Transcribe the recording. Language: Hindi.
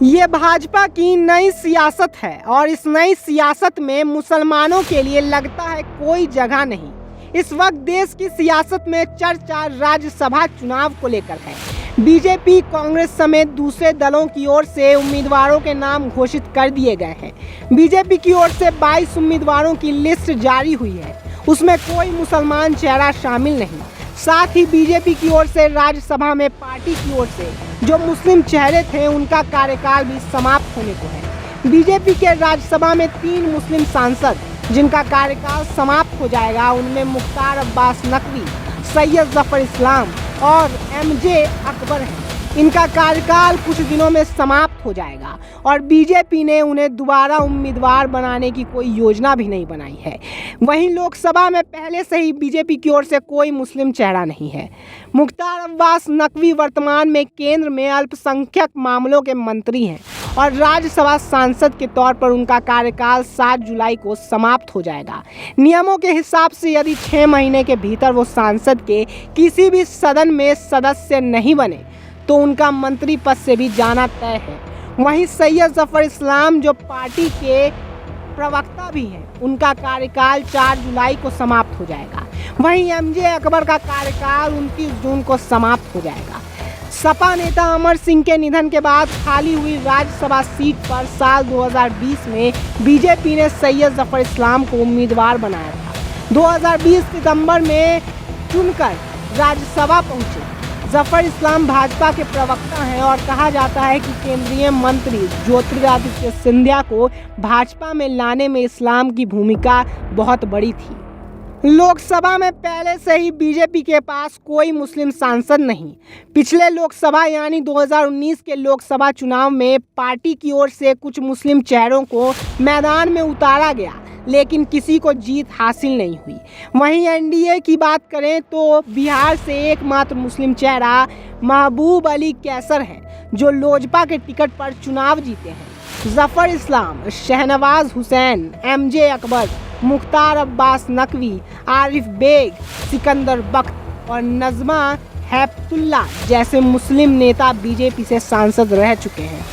ये भाजपा की नई सियासत है और इस नई सियासत में मुसलमानों के लिए लगता है कोई जगह नहीं। इस वक्त देश की सियासत में चर्चा राज्यसभा चुनाव को लेकर है। बीजेपी, कांग्रेस समेत दूसरे दलों की ओर से उम्मीदवारों के नाम घोषित कर दिए गए हैं। बीजेपी की ओर से 22 उम्मीदवारों की लिस्ट जारी हुई है, उसमें कोई मुसलमान चेहरा शामिल नहीं। साथ ही बीजेपी की ओर से राज्यसभा में पार्टी की ओर से जो मुस्लिम चेहरे थे उनका कार्यकाल भी समाप्त होने को है। बीजेपी के राज्यसभा में 3 मुस्लिम सांसद जिनका कार्यकाल समाप्त हो जाएगा, उनमें मुख्तार अब्बास नकवी, सैयद जफर इस्लाम और एमजे अकबर हैं। इनका कार्यकाल कुछ दिनों में समाप्त हो जाएगा और बीजेपी ने उन्हें दोबारा उम्मीदवार बनाने की कोई योजना भी नहीं बनाई है। वहीं लोकसभा में पहले से ही बीजेपी की ओर से कोई मुस्लिम चेहरा नहीं है। मुख्तार अब्बास नकवी वर्तमान में केंद्र में अल्पसंख्यक मामलों के मंत्री हैं और राज्यसभा सांसद के तौर पर उनका कार्यकाल 7 जुलाई को समाप्त हो जाएगा। नियमों के हिसाब से यदि 6 महीने के भीतर वो सांसद के किसी भी सदन में सदस्य नहीं बने तो उनका मंत्री पद से भी जाना तय है। वहीं सैयद जफर इस्लाम जो पार्टी के प्रवक्ता भी हैं, उनका कार्यकाल 4 जुलाई को समाप्त हो जाएगा। वहीं एमजे अकबर का कार्यकाल 29 जून को समाप्त हो जाएगा। सपा नेता अमर सिंह के निधन के बाद खाली हुई राज्यसभा सीट पर साल 2020 में बीजेपी ने सैयद जफर इस्लाम को उम्मीदवार बनाया था। 2020 सितंबर में चुनकर राज्यसभा पहुंचे। जफर इस्लाम भाजपा के प्रवक्ता हैं और कहा जाता है कि केंद्रीय मंत्री ज्योतिरादित्य सिंधिया को भाजपा में लाने में इस्लाम की भूमिका बहुत बड़ी थी। लोकसभा में पहले से ही बीजेपी के पास कोई मुस्लिम सांसद नहीं। पिछले लोकसभा यानी 2019 के लोकसभा चुनाव में पार्टी की ओर से कुछ मुस्लिम चेहरों को मैदान में उतारा गया, लेकिन किसी को जीत हासिल नहीं हुई। वहीं एनडीए की बात करें तो बिहार से एकमात्र मुस्लिम चेहरा महबूब अली कैसर है, जो लोजपा के टिकट पर चुनाव जीते हैं। जफर इस्लाम, शहनवाज हुसैन, एमजे अकबर, मुख्तार अब्बास नकवी, आरिफ बेग, सिकंदर बख्त और नजमा हैबतुल्ला जैसे मुस्लिम नेता बीजेपी से सांसद रह चुके हैं।